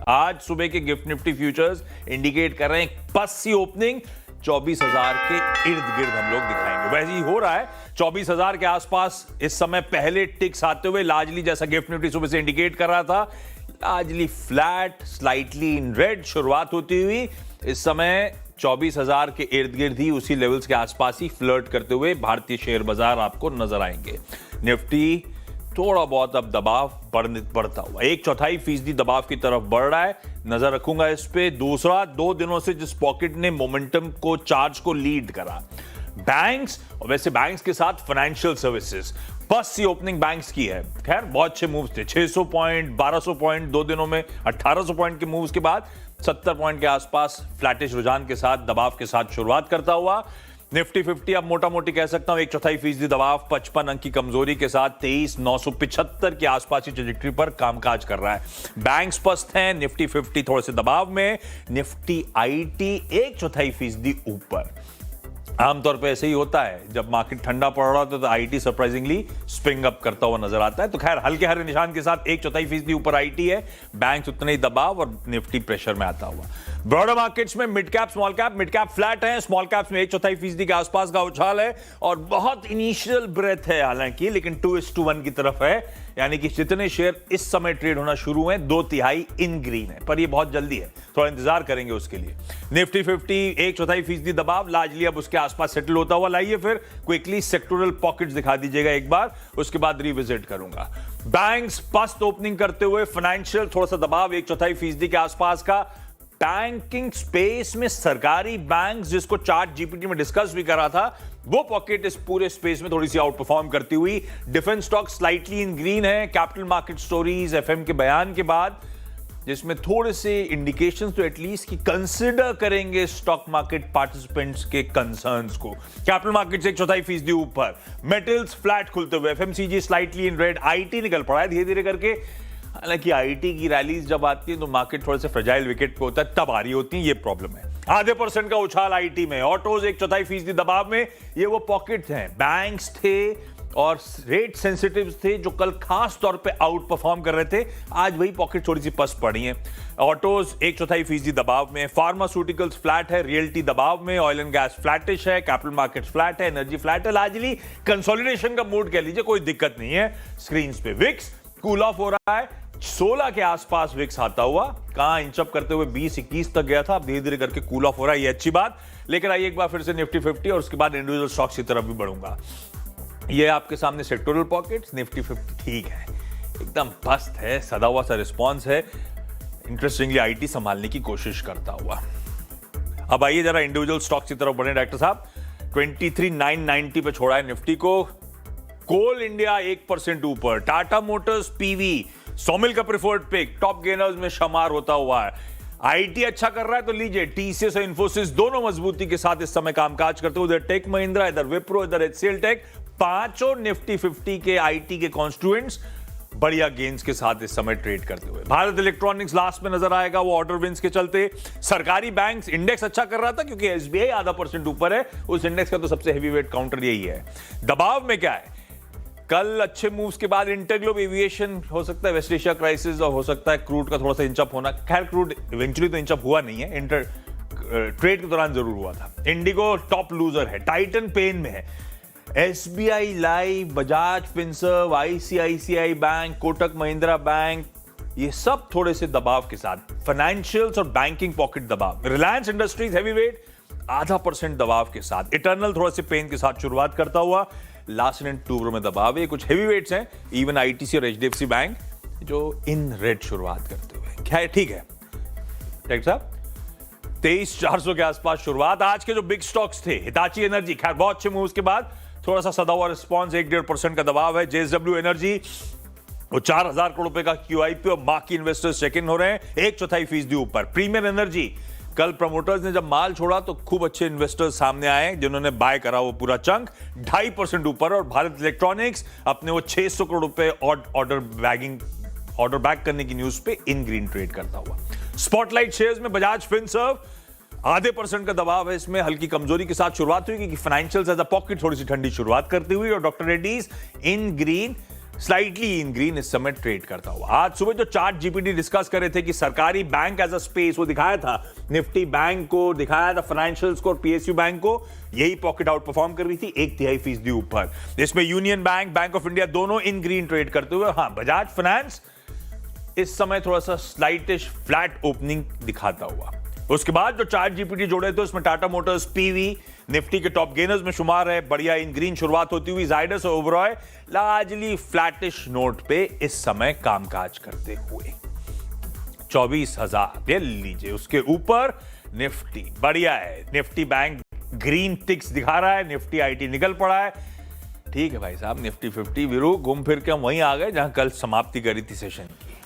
आज सुबह के गिफ्ट निफ्टी फ्यूचर्स इंडिकेट कर रहे हैं पस्सी ओपनिंग 24,000 के इर्द गिर्द हम लोग दिखाएंगे। वैसे ही हो रहा है 24,000 के आसपास इस समय पहले टिक्स आते हुए लार्जली जैसा गिफ्ट निफ्टी सुबह से इंडिकेट कर रहा था, largely flat slightly in red शुरुआत होती हुई इस समय 24,000 के इर्द गिर्द ही उसी लेवल्स के आसपास ही फ्लर्ट करते हुए भारतीय शेयर बाजार आपको नजर आएंगे। निफ्टी थोड़ा बहुत अब दबाव बढ़ता हुआ 1/4% दबाव की तरफ बढ़ रहा है, नजर रखूंगा इस पे। दूसरा, 2 दिनों से जिस पॉकेट ने मोमेंटम को चार्ज को लीड करा, बैंक्स, और वैसे बैंक्स के साथ फाइनेंशियल सर्विसेज, बस ये ओपनिंग बैंक्स की है। खैर बहुत अच्छे मूव्स थे, 600 पॉइंट 1200 पॉइंट 2 दिनों में, 1800 पॉइंट के मूव्स के बाद 70 पॉइंट के आसपास फ्लैटिश रुझान के साथ दबाव के साथ शुरुआत करता हुआ निफ्टी 50 अब मोटा मोटी कह सकता हूं 1/4% दबाव 55 अंक की कमजोरी के साथ 23,975 के आसपास की ट्रैजेक्टरी पर कामकाज कर रहा है। बैंक्स पस्त हैं, निफ्टी 50 थोड़े से दबाव में, निफ्टी आईटी 1/4% ऊपर। आमतौर पे ऐसे ही होता है, जब मार्केट ठंडा पड़ रहा होता तो आईटी सरप्राइजिंगली स्प्रिंग अप करता हुआ नजर आता है। तो खैर हल्के हरे निशान के साथ 1/4% ऊपर आईटी है, बैंक्स उतने ही दबाव और निफ्टी प्रेशर में आता हुआ। ब्रॉडर मार्केट्स में mid cap small cap, mid cap flat है, स्मॉल कैप्स में 1/4% के आसपास का उछाल है और बहुत इनिशियल ब्रेथ है हालांकि, लेकिन 2:1 की तरफ है, यानी कि जितने शेयर इस समय ट्रेड होना शुरू हुए 2/3 इन ग्रीन है, पर ये बहुत जल्दी है, थोड़ा इंतजार करेंगे उसके लिए। निफ्टी 50 1/4% दबाव लार्जली अब उसके आसपास सेटल होता हुआ। लाइए फिर क्विकली सेक्टोरल पॉकेट्स दिखा दीजिएगा एक बार, उसके बाद रिविजिट करूंगा। बैंक्स पस्त ओपनिंग करते हुए, फाइनेंशियल थोड़ा सा दबाव 1/4% के आसपास का। बैंकिंग स्पेस में सरकारी बैंक, जिसको चार्ट जीपीटी में डिस्कस भी करा था, वो पॉकेट इस पूरे स्पेस में थोड़ी सी आउट परफॉर्म करती हुई। डिफेंस स्टॉक स्लाइटली इन ग्रीन है, कैपिटल मार्केट स्टोरीज एफएम के बयान के बाद, जिसमें थोड़े से इंडिकेशंस तो एटलीस्ट कि कंसिडर करेंगे स्टॉक मार्केट पार्टिसिपेंट्स के कंसर्न्स को। कैपिटल मार्केट्स 1/4% ऊपर, मेटल्स फ्लैट खुलते हुए, FMCG slightly in red, IT निकल पड़ा है धीरे धीरे करके। हालांकि आईटी की रैलीज जब आती है तो मार्केट थोड़े से फ्रेजाइल विकेट पे होता है, तब आ रही होती है, ये प्रॉब्लम है। 0.5% का उछाल आईटी में, ऑटोज 1/4% दबाव में, ये वो पॉकेट्स हैं। बैंक्स थे और रेट सेंसिटिव थे जो कल खास तौर पे आउट परफॉर्म कर रहे थे, आज वही पॉकेट थोड़ी सी पस्त पड़ी हैं। ऑटोज 1/4% दबाव में, फार्मास्यूटिकल्स फ्लैट है, रियल्टी दबाव में, ऑयल एंड गैस फ्लैटिश है, कैपिटल मार्केट्स फ्लैट है, एनर्जी फ्लैट है, लार्जली कंसोलिडेशन का मूड कह लीजिए, कोई दिक्कत नहीं है। स्क्रीन पे विक्स कूल ऑफ हो रहा है, 16 के आसपास विक्स आता हुआ, कहां इंचअप करते हुए 20-21 तक गया था, अब धीरे धीरे करके कूल ऑफ हो रहा है, ये अच्छी बात। लेकिन आइए एक बार फिर से निफ्टी 50 और उसके बाद इंडिविजुअल स्टॉक्स की तरफ भी बढ़ूंगा। ये आपके सामने सेक्टोरल पॉकेट्स, निफ्टी 50 ठीक है, एकदम पस्त है, सदा हुआ सा रिस्पॉन्स है, इंटरेस्टिंगली आईटी संभालने की कोशिश करता हुआ। अब आइए जरा इंडिविजुअल स्टॉक्स की तरफ बढ़े डॉक्टर साहब। 23,990 पे छोड़ा है निफ्टी को। कोल इंडिया 1% ऊपर, टाटा मोटर्स पीवी, सोमिल का प्रिफर्ड पिक टॉप गेनर्स में शुमार होता हुआ है। आईटी अच्छा कर रहा है तो लीजिए, टीसीएस और इन्फोसिस दोनों मजबूती के साथ इस समय कामकाज करते हुए, इधर टेक महिंद्रा, इधर विप्रो, इधर एचसीएल टेक, पांचों निफ्टी 50 के आईटी के कॉन्स्टिट्यूएंट्स बढ़िया गेन्स के साथ इस समय ट्रेड करते हुए। भारत इलेक्ट्रॉनिक्स लास्ट में नजर आएगा, वो ऑर्डर विंस के चलते। सरकारी बैंक्स इंडेक्स अच्छा कर रहा था क्योंकि एसबीआई 0.5% ऊपर है, उस इंडेक्स का तो सबसे हैवी वेट काउंटर यही है। दबाव में क्या है, कल अच्छे मूव्स के बाद इंटरग्लोब एविएशन, हो सकता है वेस्ट एशिया क्राइसिस, और हो सकता है क्रूड का थोड़ा सा इंचअप होना। खैर क्रूड इवेंचुअली तो इंचअप हुआ नहीं है, ट्रेड के दौरान जरूर हुआ था। इंडिगो टॉप लूजर है, टाइटन पेन में है, SBI life, Bajaj Finserv, ICICI bank, Kotak Mahindra bank, ये सब थोड़े से दबाव के साथ। फाइनेंशियल्स और बैंकिंग पॉकेट दबाव। रिलायंस इंडस्ट्रीज हैवीवेट 0.5% दबाव के साथ। इटर्नल थोड़ा से पेन के साथ शुरुआत करता हुआ, लास्ट एंड टूर में दबाव है। कुछ हैवीवेट्स हैं, इवन आईटीसी और एचडीएफसी बैंक जो इन रेड शुरुआत करते हुए। क्या है, ठीक है डॉक्टर साहब, 23,400 के आसपास शुरुआत। आज के जो बिग स्टॉक्स थे, हिताची एनर्जी, खैर बहुत अच्छे मूव्स के बाद थोड़ा सा सदा हुआ रिस्पॉन्स, 1.5% का दबाव है। जेएसडब्ल्यू एनर्जी, वो 4,000 करोड़ रुपए का क्यूआईपी और मार्की इन्वेस्टर्स चेक इन हो रहे हैं, 1/4% ऊपर। प्रीमियर एनर्जी, कल प्रमोटर्स ने जब माल छोड़ा तो खूब अच्छे इन्वेस्टर्स सामने आए जिन्होंने बाय करा वो पूरा चंक, 2.5% ऊपर। और भारत इलेक्ट्रॉनिक्स अपने वो 600 करोड़ रुपए ऑर्डर बैक करने की न्यूज पे इन ग्रीन ट्रेड करता हुआ। स्पॉटलाइट शेयर्स में बजाज फिनसर्व 0.5% का दबाव है, इसमें हल्की कमजोरी के साथ शुरुआत हुई क्योंकि फाइनेंशियल्स एज अ पॉकेट थोड़ी सी ठंडी शुरुआत करती हुई। और डॉक्टर रेड्डीज इन ग्रीन, स्लाइटली इन ग्रीन इस समय ट्रेड करता हुआ। आज सुबह जो चार्ट जीपीटी डिस्कस कर रहे थे कि सरकारी बैंक एज अ स्पेस, वो दिखाया था निफ्टी बैंक को, दिखाया था फाइनेंशियल्स को और पीएसयू बैंक को, यही पॉकेट आउट परफॉर्म कर रही थी 1/3% ऊपर। इसमें union bank, bank of India दोनों इन ग्रीन ट्रेड करते हुए। हाँ, बजाज फाइनेंस इस समय थोड़ा सा स्लाइटिश फ्लैट ओपनिंग दिखाता हुआ। उसके बाद जो चार्ट जीपीटी जोड़े थे उसमें टाटा मोटर्स, पीवी निफ्टी के टॉप गेनर्स में शुमार है। बढ़िया इन ग्रीन शुरुआत होती हुई जायडस और ओबरॉय लार्जली फ्लैटिश नोट पे इस समय कामकाज करते हुए। 24,000 ले लीजिए, उसके ऊपर निफ्टी बढ़िया है। निफ्टी बैंक ग्रीन टिक्स दिखा रहा है, निफ्टी आईटी निकल पड़ा है। ठीक है भाई साहब, निफ्टी 50 वीरू घूम फिर के हम वहीं आ गए जहां कल समाप्ति करी थी सेशन की।